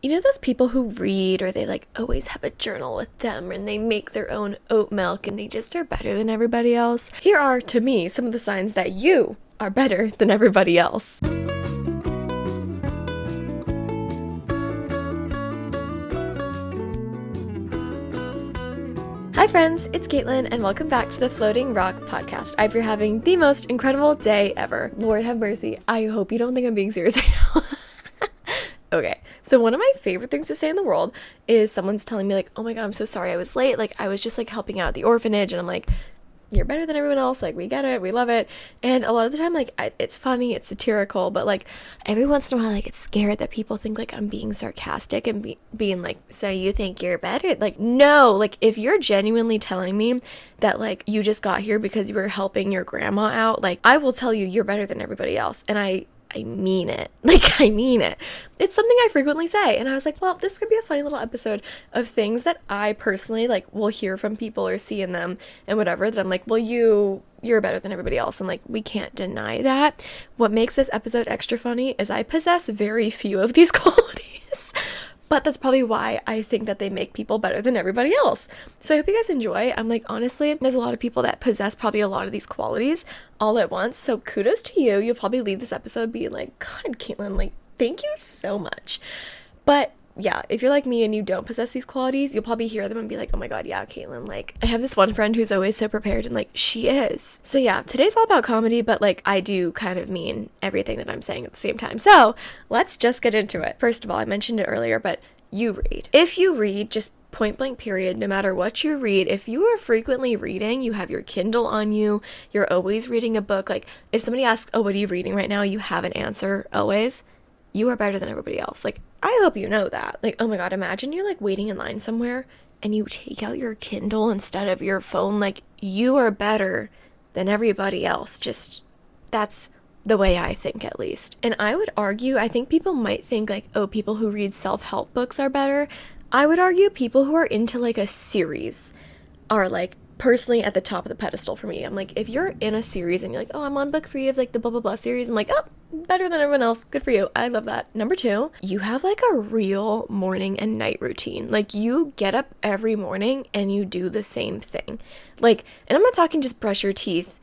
You know those people who read or they like always have a journal with them and they make their own oat milk and they just are better than everybody else? Here are, to me, some of the signs that you are better than everybody else. Hi friends, it's Caitlin and welcome back to the Floating Rock podcast. I hope you're having the most incredible day ever. Lord have mercy, I hope you don't think I'm being serious right now. Okay, so one of my favorite things to say in the world is someone's telling me like, oh my god, I'm so sorry I was late. Like, I was just like helping out at the orphanage, and I'm like, you're better than everyone else. Like, we get it, we love it. And a lot of the time, like, it's funny, it's satirical, but like every once in a while, like, it's scared that people think like I'm being sarcastic and being like, so you think you're better? Like, no, like if you're genuinely telling me that like you just got here because you were helping your grandma out, like I will tell you you're better than everybody else. And I mean it. Like, I mean it. It's something I frequently say. And I was like, well, this could be a funny little episode of things that I personally, like, will hear from people or see in them and whatever, that I'm like, well, you're better than everybody else. And, like, we can't deny that. What makes this episode extra funny is I possess very few of these qualities. But that's probably why I think that they make people better than everybody else. So I hope you guys enjoy. I'm like, honestly, there's a lot of people that possess probably a lot of these qualities all at once. So kudos to you. You'll probably leave this episode being like, God, Caitlin, like, thank you so much. But yeah, if you're like me and you don't possess these qualities, you'll probably hear them and be like, oh my god, yeah, Caitlin, like, I have this one friend who's always so prepared, and like, she is. So yeah, today's all about comedy, but like, I do kind of mean everything that I'm saying at the same time. So let's just get into it. First of all, I mentioned it earlier, but you read. If you read, just point blank period, no matter what you read, if you are frequently reading, you have your Kindle on you, you're always reading a book, like if somebody asks, oh, what are you reading right now? You have an answer always. You are better than everybody else. Like, I hope you know that. Like, oh my god, imagine you're like waiting in line somewhere and you take out your Kindle instead of your phone. Like, you are better than everybody else. Just, that's the way I think, at least. And I would argue, I think people might think like, oh, people who read self-help books are better. I would argue people who are into like a series are like personally at the top of the pedestal for me. I'm like, if you're in a series and you're like, oh, I'm on book 3 of like the blah blah blah series, I'm like, oh, better than everyone else. Good for you. I love that. Number 2, you have like a real morning and night routine. Like, you get up every morning and you do the same thing. Like, and I'm not talking just brush your teeth,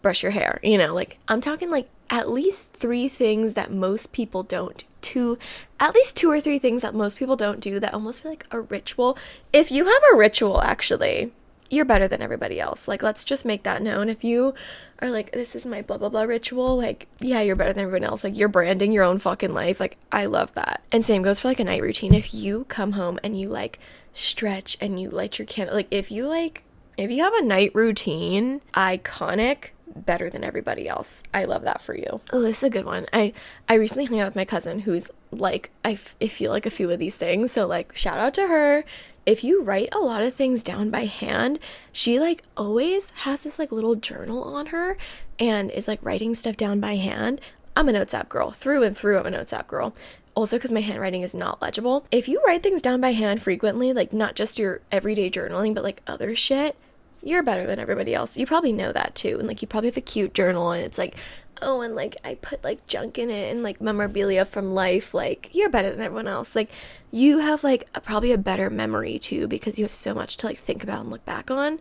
brush your hair, you know, like I'm talking like at least 3 things that most people don't do. At least 2 or 3 things that most people don't do that almost feel like a ritual. If you have a ritual, actually, you're better than everybody else. Like, let's just make that known. If you are like, this is my blah blah blah ritual, like, yeah, you're better than everyone else. Like, you're branding your own fucking life. Like, I love that. And same goes for like a night routine. If you come home and you like stretch and you light your candle, like if you have a night routine, iconic, better than everybody else. I love that for you. Oh, this is a good one. I recently hung out with my cousin who's like, I feel like a few of these things. So like, shout out to her. If you write a lot of things down by hand, she like always has this like little journal on her and is like writing stuff down by hand. I'm a notes app girl. Through and through, I'm a notes app girl. Also, because my handwriting is not legible. If you write things down by hand frequently, like not just your everyday journaling, but like other shit, you're better than everybody else. You probably know that too. And like, you probably have a cute journal and it's like, oh, and like I put like junk in it and like memorabilia from life. Like, you're better than everyone else. Like, you have like probably a better memory too, because you have so much to like think about and look back on.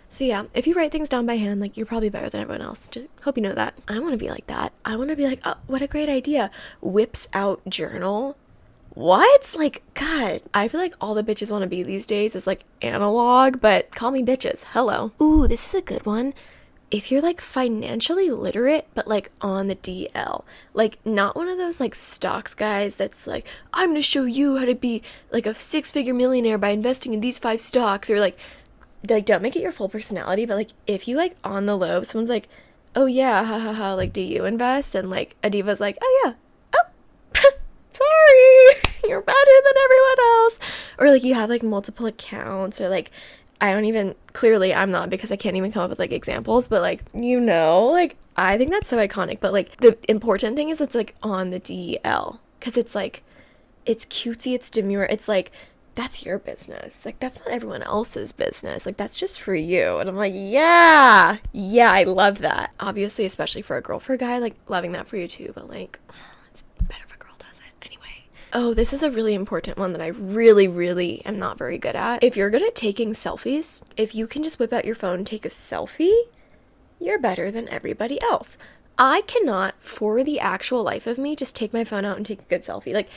So yeah, if you write things down by hand, like, you're probably better than everyone else. Just hope you know that. I want to be like that. I want to be like, oh, what a great idea. Whips out journal. What? Like, God, I feel like all the bitches want to be these days is like analog, but call me bitches. Hello. Ooh, this is a good one. If you're like financially literate, but like on the DL, like not one of those like stocks guys that's like, I'm gonna show you how to be like a 6-figure millionaire by investing in these 5 stocks, or like don't make it your full personality, but like if you like on the low, someone's like, oh yeah, ha ha ha, like, do you invest? And like a diva's like, oh yeah, oh, sorry, you're better than everyone else. Or like you have like multiple accounts, or like, clearly I'm not, because I can't even come up with like examples, but like, you know, like, I think that's so iconic. But like, the important thing is it's like on the DL, because it's like, it's cutesy, it's demure, it's like, that's your business. Like, that's not everyone else's business. Like, that's just for you. And I'm like, yeah, I love that. Obviously, especially for a girl. For a guy, like, loving that for you too, but like, it's better if a girl does it. Anyway, Oh, this is a really important one that I really, really am not very good at. If you're good at taking selfies, if you can just whip out your phone and take a selfie, you're better than everybody else. I cannot, for the actual life of me, just take my phone out and take a good selfie. Like,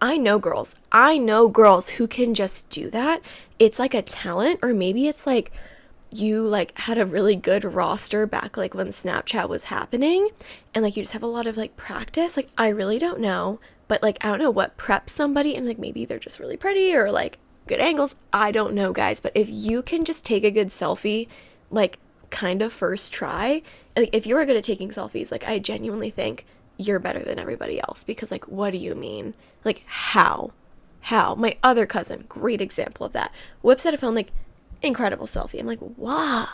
I know girls who can just do that. It's like a talent, or maybe it's like you like had a really good roster back like when Snapchat was happening, and like you just have a lot of like practice. Like, I really don't know, but like I don't know what preps somebody, and like maybe they're just really pretty or like good angles. I don't know, guys, but if you can just take a good selfie, like kind of first try, like if you're good at taking selfies, like I genuinely think you're better than everybody else. Because like, what do you mean? Like, how my other cousin, great example of that, whips out a phone, like incredible selfie. I'm like, wow,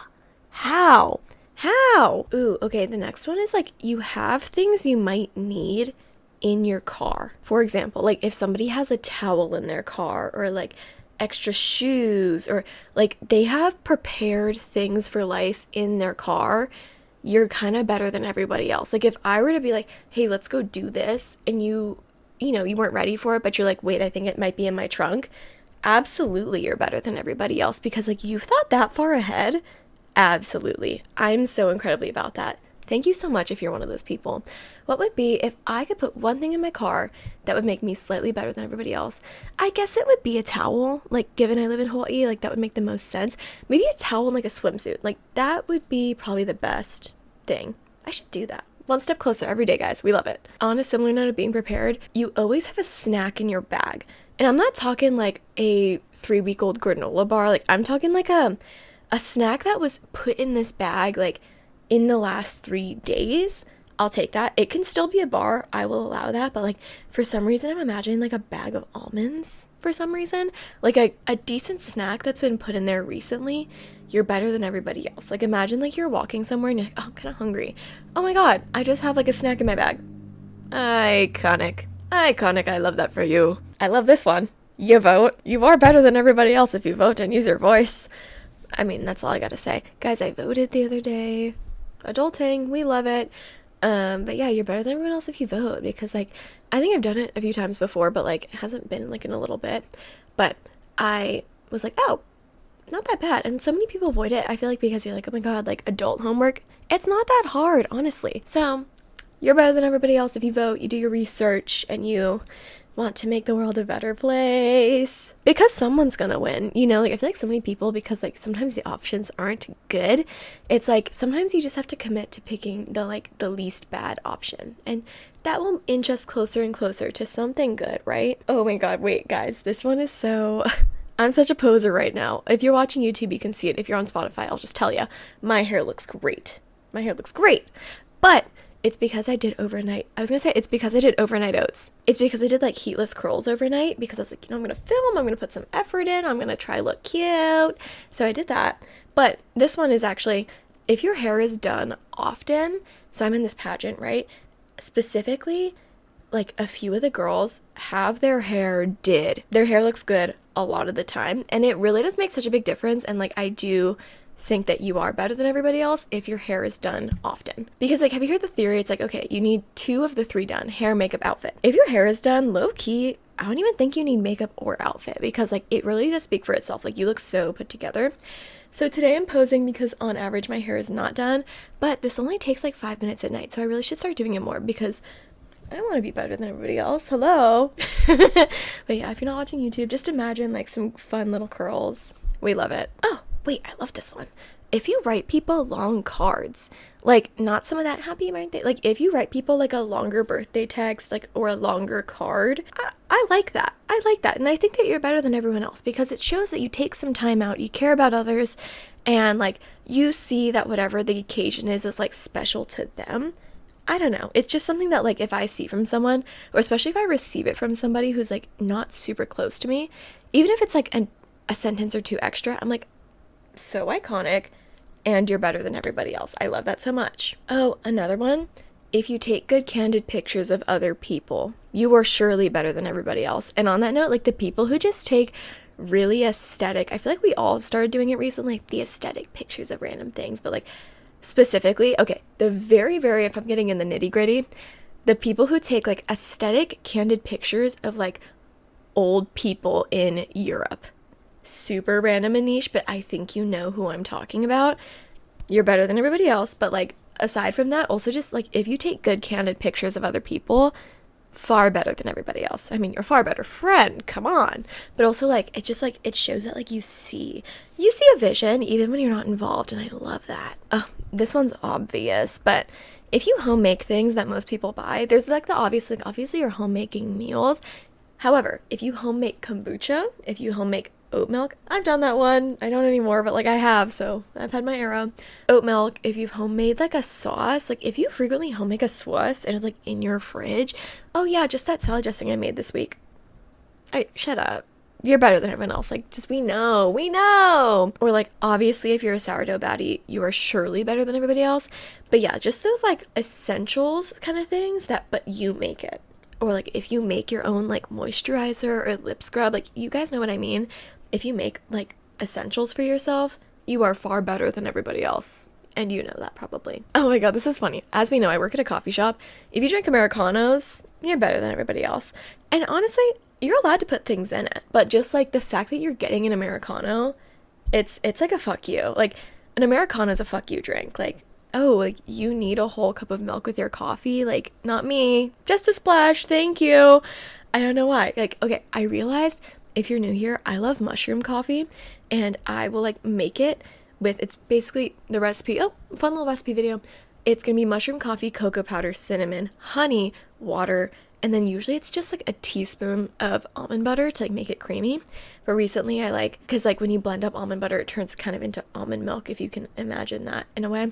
how ooh, okay, the next one is like, you have things you might need in your car. For example, like if somebody has a towel in their car, or like extra shoes, or like they have prepared things for life in their car, you're kind of better than everybody else. Like if I were to be like, hey, let's go do this, and you weren't ready for it, but you're like, wait, I think it might be in my trunk, absolutely you're better than everybody else, because like you've thought that far ahead. Absolutely. I'm so incredibly about that. Thank you so much if you're one of those people. What would be if I could put one thing in my car that would make me slightly better than everybody else? I guess it would be a towel. Like, given I live in Hawaii, like that would make the most sense. Maybe a towel and like a swimsuit. Like that would be probably the best thing. I should do that. One step closer every day, guys. We love it. On a similar note of being prepared, you always have a snack in your bag. And I'm not talking like a 3-week-old granola bar. Like I'm talking like a snack that was put in this bag like in the last 3 days. I'll take that. It can still be a bar. I will allow that. But like for some reason, I'm imagining like a bag of almonds for some reason. Like a decent snack that's been put in there recently. You're better than everybody else. Like imagine like you're walking somewhere and you're like, oh, I'm kind of hungry. Oh my God, I just have like a snack in my bag. Iconic. I love that for you. I love this one. You vote. You are better than everybody else if you vote and use your voice. I mean, that's all I gotta say. Guys, I voted the other day. Adulting, we love it. But yeah, you're better than everyone else if you vote, because like, I think I've done it a few times before, but like, it hasn't been like in a little bit. But I was like, oh, not that bad. And so many people avoid it, I feel like, because you're like, oh my God, like adult homework. It's not that hard, honestly. So you're better than everybody else if you vote, you do your research, and you want to make the world a better place. Because someone's gonna win, you know? Like I feel like so many people, because like sometimes the options aren't good, it's like sometimes you just have to commit to picking the least bad option, and that will inch us closer and closer to something good, right? Oh my God, wait guys, this one is so I'm such a poser right now. If you're watching YouTube, you can see it. If you're on Spotify, I'll just tell you, my hair looks great. But it's because I did overnight. It's because I did overnight oats. It's because I did like heatless curls overnight, because I was like, I'm going to film, I'm going to put some effort in, I'm going to try look cute. So I did that. But this one is actually, if your hair is done often, so I'm in this pageant, right? Specifically, like a few of the girls have their hair did. Their hair looks good a lot of the time. And it really does make such a big difference. And like, I do think that you are better than everybody else if your hair is done often. Because like, have you heard the theory? It's like, okay, you need 2 of the 3 done: hair, makeup, outfit. If your hair is done, low key, I don't even think you need makeup or outfit, because like it really does speak for itself. Like you look so put together. So today I'm posing because on average my hair is not done, but this only takes like 5 minutes at night. So I really should start doing it more, because I want to be better than everybody else. Hello. But yeah, if you're not watching YouTube, just imagine like some fun little curls. We love it. Oh, wait, I love this one. If you write people long cards, like not some of that happy birthday, like if you write people like a longer birthday text, like, or a longer card, I like that. And I think that you're better than everyone else, because it shows that you take some time out, you care about others, and like you see that whatever the occasion is like special to them. I don't know. It's just something that like if I see from someone, or especially if I receive it from somebody who's like not super close to me, even if it's like a sentence or 2 extra, I'm like, so iconic, and you're better than everybody else. I love that so much. Oh, another one. If you take good candid pictures of other people, you are surely better than everybody else. And on that note, like the people who just take really aesthetic, I feel like we all have started doing it recently, like the aesthetic pictures of random things, but like specifically, okay, the very, if I'm getting in the nitty gritty, the people who take like aesthetic candid pictures of like old people in Europe. Super random and niche, but I think you know who I'm talking about. You're better than everybody else, but like aside from that, also just like if you take good candid pictures of other people, far better than everybody else. I mean, you're a far better friend, come on. But also like it just like it shows that like you see a vision even when you're not involved, and I love that. Oh, this one's obvious, but if you home make things that most people buy, there's like the obvious, like obviously you're homemaking meals. However, if you home make kombucha, if you home make oat milk, I've done that one. I don't anymore, but like I have, so I've had my era. Oat milk, if you've homemade like a sauce, like if you frequently home make a sauce and it's like in your fridge, oh yeah, just that salad dressing I made this week. Shut up. You're better than everyone else. Like, just we know. Or like, obviously, if you're a sourdough baddie, you are surely better than everybody else. But yeah, just those like essentials kind of things but you make it. Or like, if you make your own like moisturizer or lip scrub, like you guys know what I mean. If you make like essentials for yourself, you are far better than everybody else. And you know that probably. Oh my God, this is funny. As we know, I work at a coffee shop. If you drink Americanos, you're better than everybody else. And honestly, you're allowed to put things in it, but just like the fact that you're getting an Americano, it's like a fuck you. Like an Americano is a fuck you drink. Like, oh, like you need a whole cup of milk with your coffee? Like, not me. Just a splash, thank you. I don't know why. Like, okay, I realized if you're new here, I love mushroom coffee, and I will like make it with, it's basically the recipe. Oh, fun little recipe video. It's gonna be mushroom coffee, cocoa powder, cinnamon, honey, water, and then usually it's just like a teaspoon of almond butter to like make it creamy. But recently I like, because like when you blend up almond butter, it turns kind of into almond milk, if you can imagine that in a way.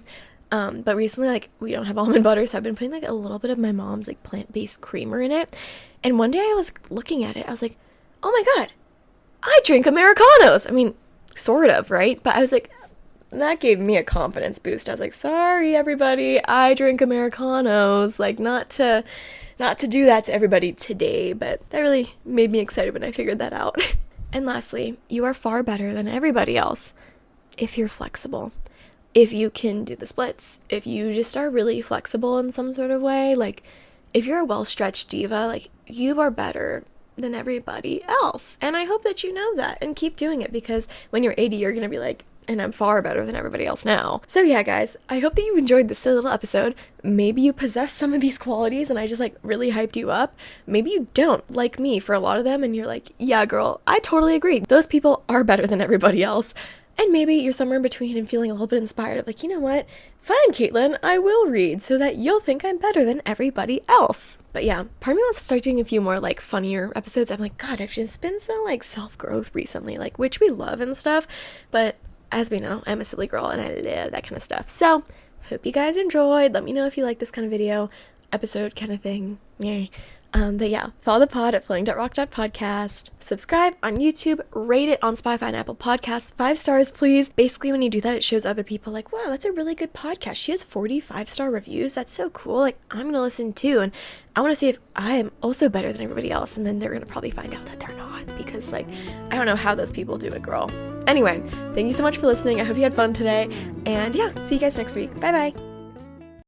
But recently like we don't have almond butter, so I've been putting like a little bit of my mom's like plant-based creamer in it. And one day I was looking at it, I was like, oh my God, I drink Americanos. I mean, sort of, right? But I was like, that gave me a confidence boost. I was like, sorry everybody, I drink Americanos. Like not to do that to everybody today, but that really made me excited when I figured that out. And lastly, you are far better than everybody else if you're flexible. If you can do the splits, if you just are really flexible in some sort of way, like if you're a well-stretched diva, like you are better than everybody else. And I hope that you know that and keep doing it, because when you're 80, you're going to be like, and I'm far better than everybody else now. So yeah, guys, I hope that you enjoyed this silly little episode. Maybe you possess some of these qualities and I just like really hyped you up. Maybe you don't, like me, for a lot of them, and you're like, yeah, girl, I totally agree. Those people are better than everybody else. And maybe you're somewhere in between and feeling a little bit inspired of like, you know what? Fine, Caitlin, I will read so that you'll think I'm better than everybody else. But yeah, part of me wants to start doing a few more like funnier episodes. I'm like, God, I've just been so like self-growth recently, like which we love and stuff. But as we know, I'm a silly girl and I love that kind of stuff. So hope you guys enjoyed. Let me know if you like this kind of video, episode kind of thing. Yay. But yeah, follow the pod at floating.rock.podcast. Subscribe on YouTube, rate it on Spotify and Apple Podcasts, 5 stars, please. Basically, when you do that, it shows other people like, wow, that's a really good podcast. She has 45-star reviews. That's so cool. Like, I'm going to listen too. And I want to see if I am also better than everybody else. And then they're going to probably find out that they're not, because like, I don't know how those people do it, girl. Anyway, thank you so much for listening. I hope you had fun today. And yeah, see you guys next week. Bye-bye.